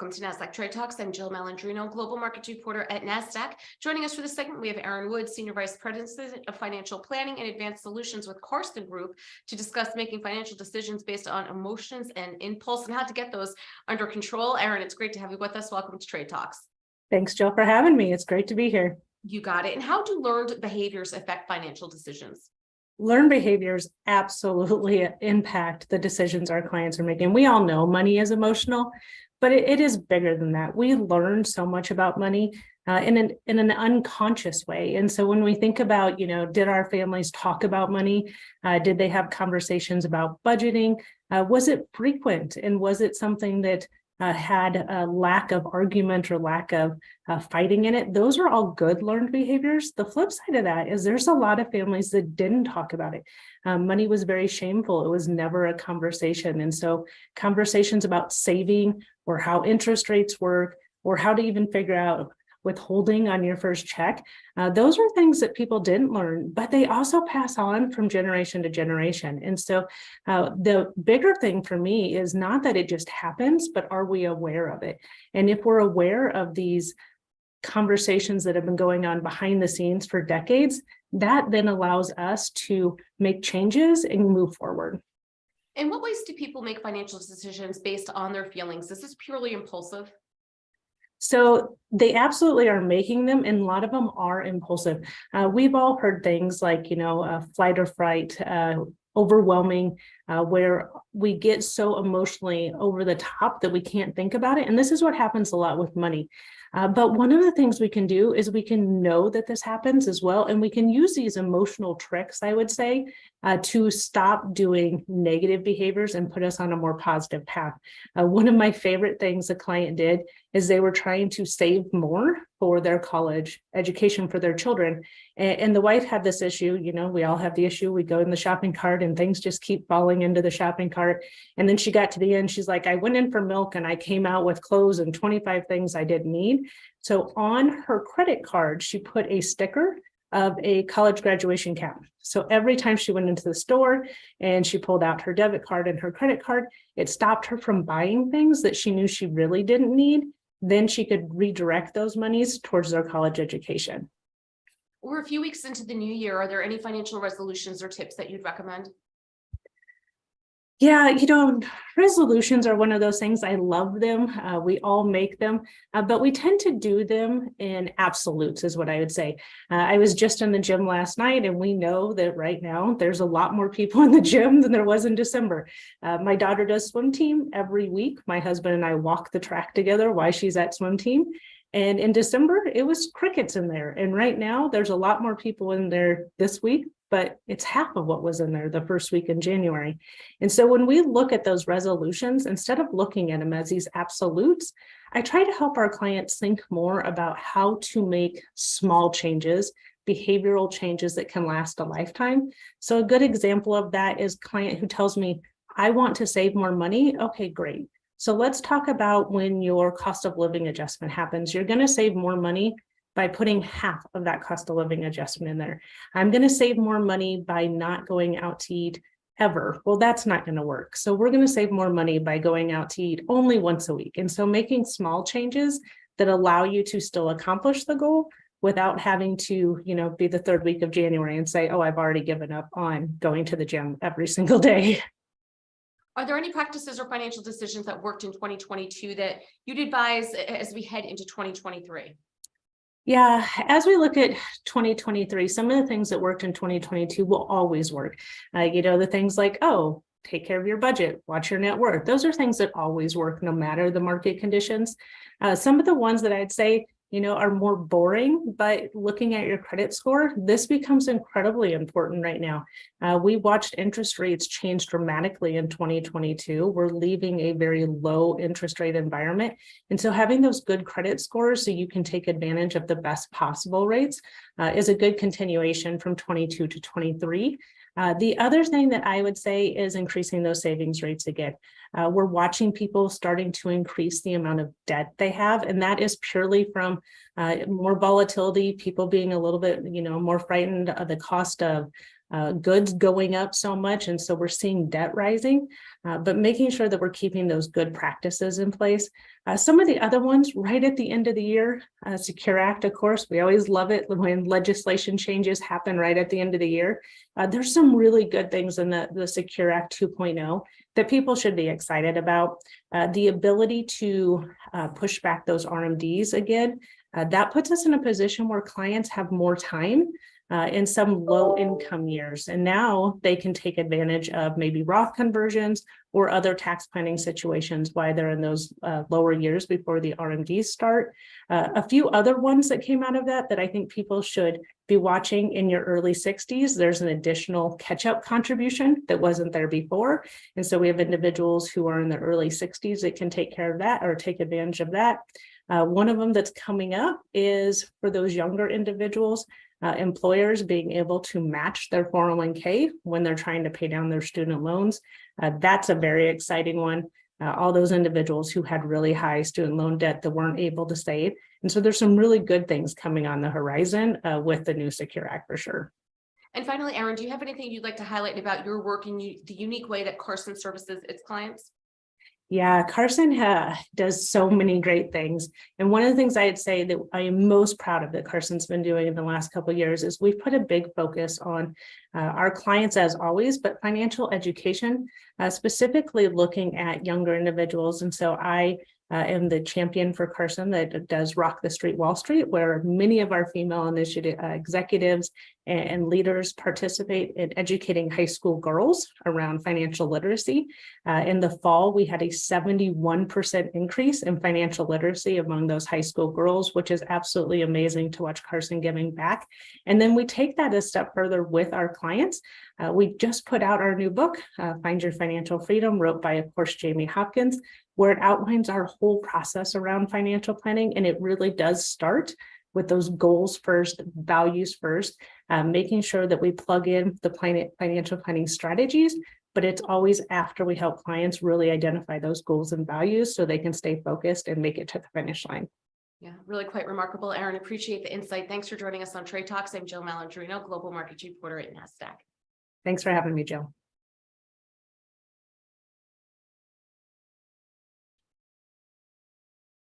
Welcome to Nasdaq Trade Talks. I'm Jill Malandrino, Global Markets Reporter at Nasdaq. Joining us for this segment, we have Erin Wood, Senior Vice President of Financial Planning and Advanced Solutions with Carson Group, to discuss making financial decisions based on emotions and impulse and how to get those under control. Erin, it's great to have you with us. Welcome to Trade Talks. Thanks, Jill, for having me. It's great to be here. You got it. And how do learned behaviors affect financial decisions? Learned behaviors absolutely impact the decisions our clients are making. We all know money is emotional, but it is bigger than that. We learn so much about money in an unconscious way. And so when we think about, did our families talk about money? Did they have conversations about budgeting? Was it frequent? And was it something that had a lack of argument or lack of fighting in it? Those are all good learned behaviors. The flip side of that is there's a lot of families that didn't talk about it. Money was very shameful. It was never a conversation. And so conversations about saving or how interest rates work or how to even figure out withholding on your first check, those are things that people didn't learn, but they also pass on from generation to generation. And so the bigger thing for me is not that it just happens, but are we aware of it? And if we're aware of these conversations that have been going on behind the scenes for decades, that then allows us to make changes and move forward. In what ways do people make financial decisions based on their feelings? Is this purely impulsive? So they absolutely are making them, and a lot of them are impulsive. We've all heard things like, flight or fright, overwhelming, where we get so emotionally over the top that we can't think about it. And this is what happens a lot with money. But one of the things we can do is we can know that this happens as well. And we can use these emotional tricks, I would say, to stop doing negative behaviors and put us on a more positive path. One of my favorite things a client did is they were trying to save more for their college education for their children. And the wife had this issue, we all have the issue. We go in the shopping cart and things just keep falling into the shopping cart. And then she got to the end. She's like, I went in for milk and I came out with clothes and 25 things I didn't need. So on her credit card, she put a sticker of a college graduation cap. So every time she went into the store and she pulled out her debit card and her credit card, it stopped her from buying things that she knew she really didn't need. Then she could redirect those monies towards their college education. We're a few weeks into the new year. Are there any financial resolutions or tips that you'd recommend? Yeah, resolutions are one of those things. I love them. We all make them, but we tend to do them in absolutes is what I would say. I was just in the gym last night, and we know that right now there's a lot more people in the gym than there was in December. My daughter does swim team every week. My husband and I walk the track together while she's at swim team. And in December, it was crickets in there. And right now there's a lot more people in there this week, but it's half of what was in there the first week in January. And so when we look at those resolutions, instead of looking at them as these absolutes, I try to help our clients think more about how to make small changes, behavioral changes that can last a lifetime. So a good example of that is a client who tells me, I want to save more money. Okay, great. So let's talk about when your cost of living adjustment happens. You're going to save more money by putting half of that cost of living adjustment in there. I'm going to save more money by not going out to eat ever. Well, that's not going to work. So we're going to save more money by going out to eat only once a week. And so making small changes that allow you to still accomplish the goal without having to, be the third week of January and say, oh, I've already given up on going to the gym every single day. Are there any practices or financial decisions that worked in 2022 that you'd advise as we head into 2023? Yeah, as we look at 2023, some of the things that worked in 2022 will always work. The things like, take care of your budget, watch your net worth. Those are things that always work no matter the market conditions. Some of the ones that I'd say, are more boring, but looking at your credit score, this becomes incredibly important right now. We watched interest rates change dramatically in 2022. We're leaving a very low interest rate environment. And so having those good credit scores so you can take advantage of the best possible rates is a good continuation from 22 to 23. The other thing that I would say is increasing those savings rates again. We're watching people starting to increase the amount of debt they have, and that is purely from more volatility, people being a little bit, more frightened of the cost of goods going up so much. And so we're seeing debt rising, but making sure that we're keeping those good practices in place. Some of the other ones right at the end of the year, Secure Act, of course, we always love it when legislation changes happen right at the end of the year. There's some really good things in the Secure Act 2.0 that people should be excited about. The ability to push back those RMDs again, that puts us in a position where clients have more time in some low income years. And now they can take advantage of maybe Roth conversions or other tax planning situations while they're in those lower years before the RMDs start. A few other ones that came out of that I think people should be watching: in your early 60s, there's an additional catch-up contribution that wasn't there before. And so we have individuals who are in their early 60s that can take care of that or take advantage of that. One of them that's coming up is for those younger individuals, employers being able to match their 401k when they're trying to pay down their student loans. That's a very exciting one. All those individuals who had really high student loan debt that weren't able to save. And so there's some really good things coming on the horizon with the new Secure Act for sure. And finally, Erin, do you have anything you'd like to highlight about your work and the unique way that Carson services its clients? Yeah, Carson does so many great things. And one of the things I'd say that I am most proud of that Carson's been doing in the last couple of years is we've put a big focus on our clients as always, but financial education, specifically looking at younger individuals. And so I am the champion for Carson that does Rock the Street Wall Street, where many of our female initiative executives and leaders participate in educating high school girls around financial literacy. In the fall, we had a 71% increase in financial literacy among those high school girls, which is absolutely amazing to watch Carson giving back. And then we take that a step further with our clients. We just put out our new book, Find Your Financial Freedom, wrote by, of course, Jamie Hopkins, where it outlines our whole process around financial planning. And it really does start with those goals first, values first, making sure that we plug in the financial planning strategies, but it's always after we help clients really identify those goals and values so they can stay focused and make it to the finish line. Yeah, really quite remarkable, Erin. Appreciate the insight. Thanks for joining us on Trade Talks. I'm Jill Malandrino, Global Market Reporter at Nasdaq. Thanks for having me, Jill.